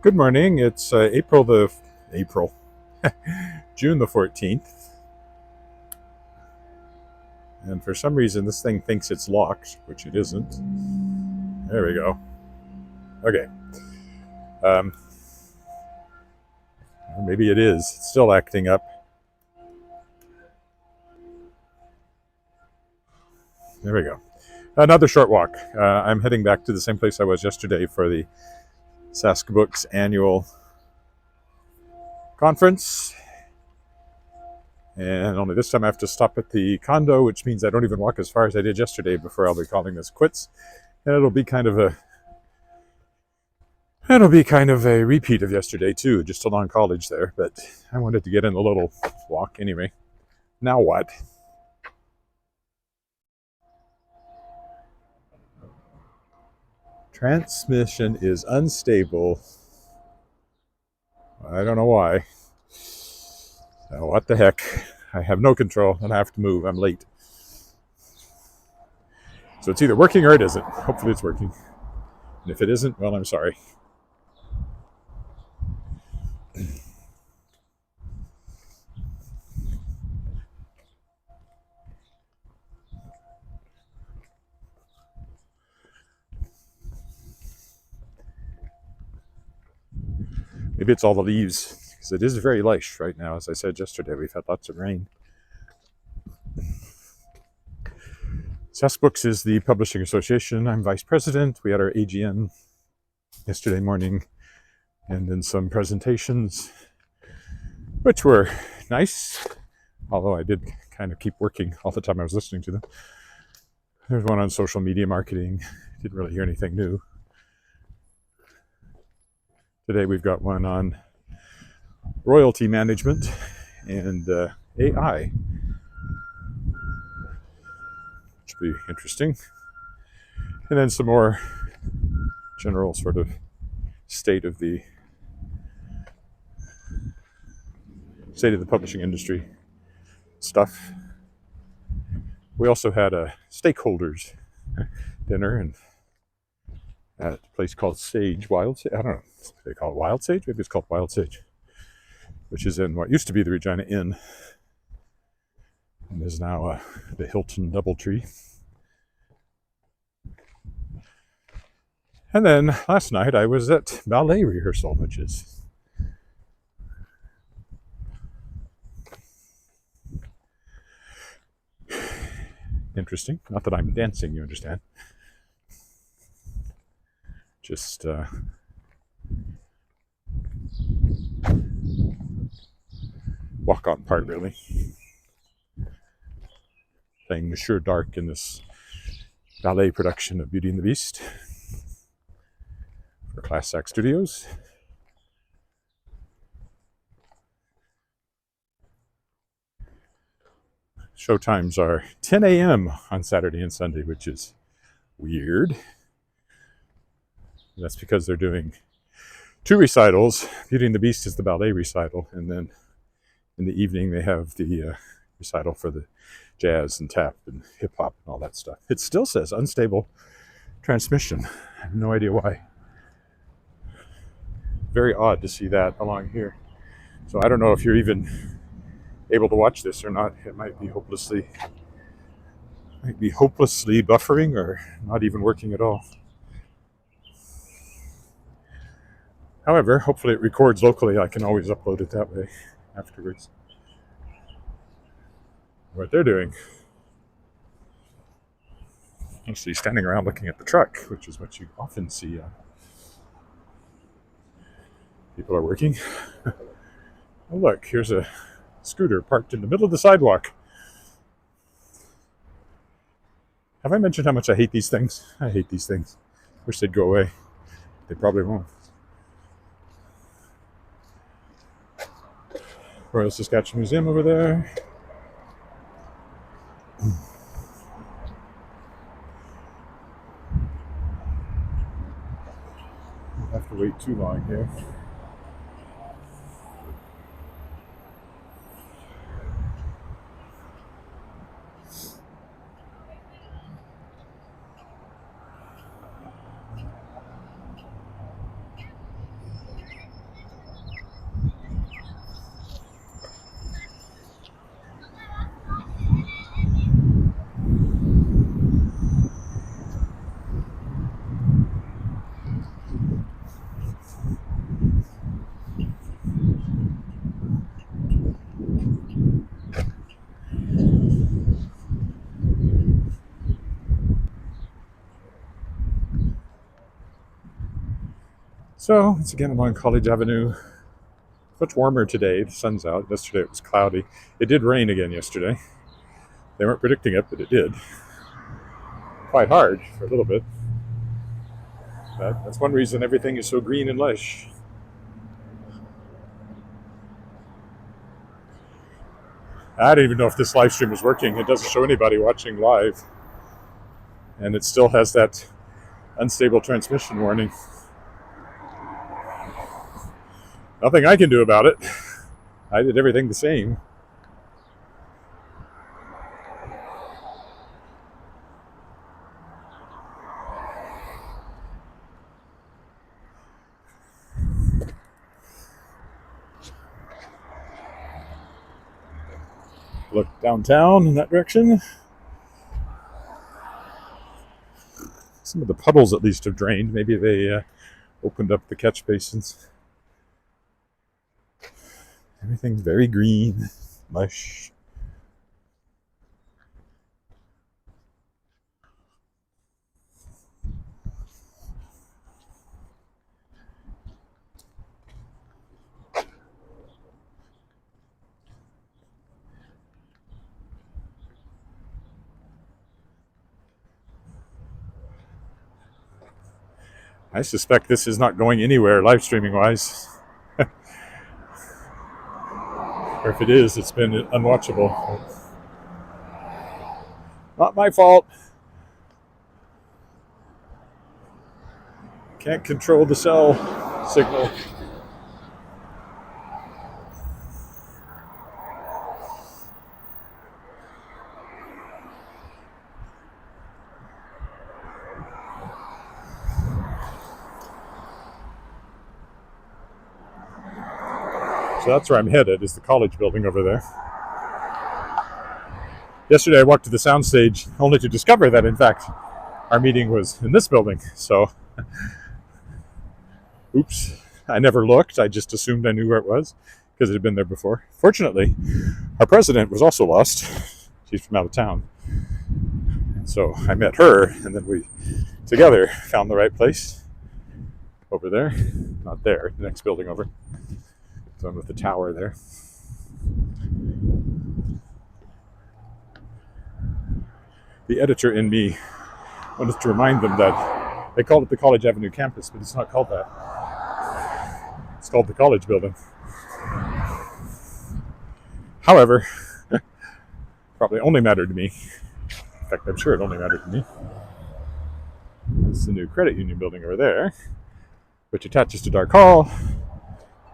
Good morning. It's April, June the 14th. And for some reason, this thing thinks it's locked, which it isn't. There we go. Okay. Um, Maybe it is. It's still acting up. There we go. Another short walk. I'm heading back to the same place I was yesterday for the Saskbooks annual conference. And only this time I have to stop at the condo, which means I don't even walk as far as I did yesterday before I'll be calling this quits. And it'll be kind of a repeat of yesterday too, just along college there. But I wanted to get in a little walk anyway. Now what? Transmission is unstable. I don't know why. What the heck? I have no control and I have to move. I'm late. So it's either working or it isn't. Hopefully it's working. And if it isn't, well, I'm sorry. Maybe it's all the leaves, because it is very lush right now. As I said yesterday, we've had lots of rain. Saskbooks is the publishing association. I'm vice president. We had our AGM yesterday morning, and then some presentations, which were nice, although I did kind of keep working all the time I was listening to them. There's one on social media marketing. Didn't really hear anything new. Today we've got one on royalty management and AI, which will be interesting. And then some more general sort of state of the publishing industry stuff. We also had a stakeholders dinner and at a place called Wild Sage. I don't know. They call it Wild Sage? Maybe it's called Wild Sage, which is in what used to be the Regina Inn and is now the Hilton Doubletree. And then last night I was at ballet rehearsal, which is interesting. Not that I'm dancing, you understand. Just walk-on part, really. Playing Monsieur Dark in this ballet production of Beauty and the Beast for Class Sack Studios. Show times are 10 a.m. on Saturday and Sunday, which is weird. That's because they're doing two recitals. Beauty and the Beast is the ballet recital, and then in the evening they have the recital for the jazz and tap and hip hop and all that stuff. It still says unstable transmission. I have no idea why. Very odd to see that along here. So I don't know if you're even able to watch this or not. It might be hopelessly buffering or not even working at all. However, hopefully it records locally. I can always upload it that way afterwards. What they're doing. Mostly standing around looking at the truck, which is what you often see. People are working. Oh, look, here's a scooter parked in the middle of the sidewalk. Have I mentioned how much I hate these things? I hate these things. Wish they'd go away. They probably won't. Royal Saskatchewan Museum over there. Don't have to wait too long here. So once again along College Avenue. Much warmer today. The sun's out. Yesterday it was cloudy. It did rain again yesterday. They weren't predicting it, but it did. Quite hard for a little bit. But that's one reason everything is so green and lush. I don't even know if this live stream is working. It doesn't show anybody watching live. And it still has that unstable transmission warning. Nothing I can do about it. I did everything the same. Look downtown in that direction. Some of the puddles at least have drained. Maybe they opened up the catch basins. Everything's very green, lush. I suspect this is not going anywhere live streaming wise. Or if it is, it's been unwatchable. Not my fault. Can't control the cell signal. So that's where I'm headed, is the college building over there. Yesterday I walked to the soundstage only to discover that, in fact, our meeting was in this building. So, oops, I never looked. I just assumed I knew where it was because it had been there before. Fortunately, our president was also lost. She's from out of town. And so I met her, and then we together found the right place over there. Not there, the next building over. The one with the tower there. The editor in me wanted to remind them that they called it the College Avenue campus, but it's not called that. It's called the college building. However, probably only mattered to me. In fact, I'm sure it only mattered to me. That's the new credit union building over there, which attaches to Dark Hall.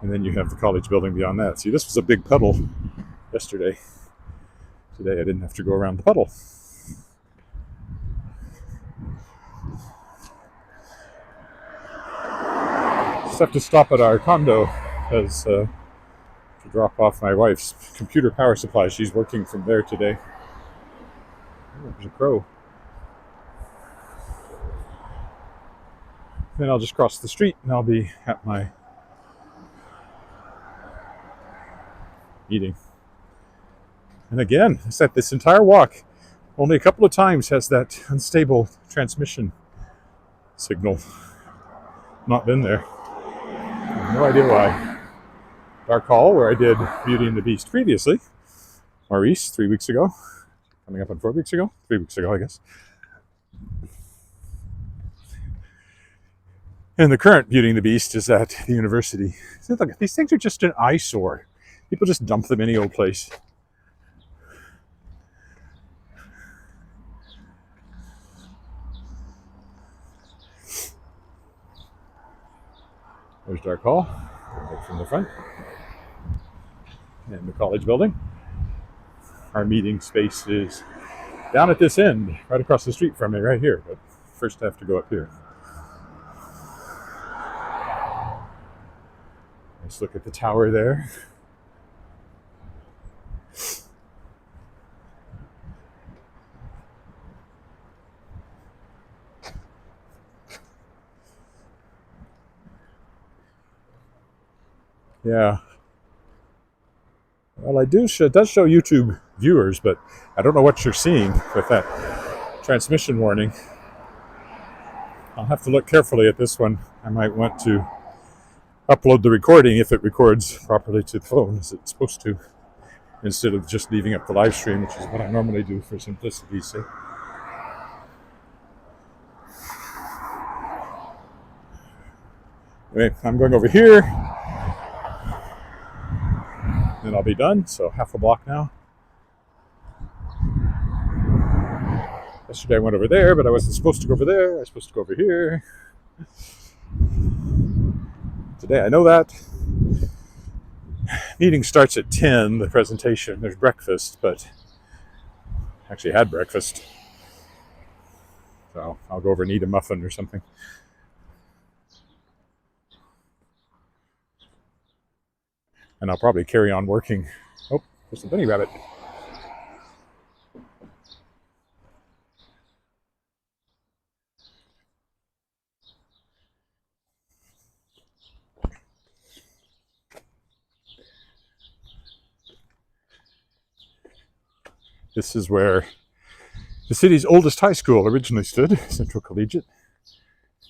And then you have the college building beyond that. See, this was a big puddle yesterday. Today I didn't have to go around the puddle. Just have to stop at our condo because to drop off my wife's computer power supply. She's working from there today. Oh, there's a crow. Then I'll just cross the street and I'll be at my meeting. And again, I said this entire walk only a couple of times has that unstable transmission signal not been there. I have no idea why. Dark Hall, where I did Beauty and the Beast previously. Maurice, 3 weeks ago. Coming up on 4 weeks ago? 3 weeks ago, I guess. And the current Beauty and the Beast is at the university. So look, these things are just an eyesore. People just dump them any old place. There's Dark Hall, right from the front. And the college building. Our meeting space is down at this end, right across the street from me, right here. But first I have to go up here. Let's look at the tower there. Yeah. Well, it does show YouTube viewers, but I don't know what you're seeing with that transmission warning. I'll have to look carefully at this one. I might want to upload the recording if it records properly to the phone as it's supposed to, instead of just leaving up the live stream, which is what I normally do for simplicity's sake. Anyway, I'm going over here, then I'll be done. So half a block now. Yesterday I went over there, but I wasn't supposed to go over there. I was supposed to go over here. Today I know that. Meeting starts at 10, the presentation. There's breakfast, but I actually had breakfast. So I'll go over and eat a muffin or something. And I'll probably carry on working. Oh, there's a bunny rabbit. This is where the city's oldest high school originally stood, Central Collegiate.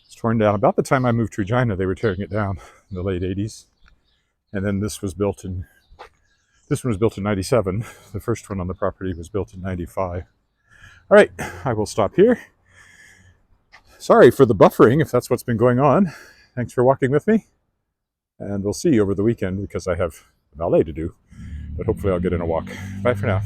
It's torn down. About the time I moved to Regina, they were tearing it down in the late 80s. And then this one was built in 97. The first one on the property was built in 95. All right, I will stop here. Sorry for the buffering if that's what's been going on. Thanks for walking with me. And we'll see you over the weekend because I have ballet to do. But hopefully I'll get in a walk. Bye for now.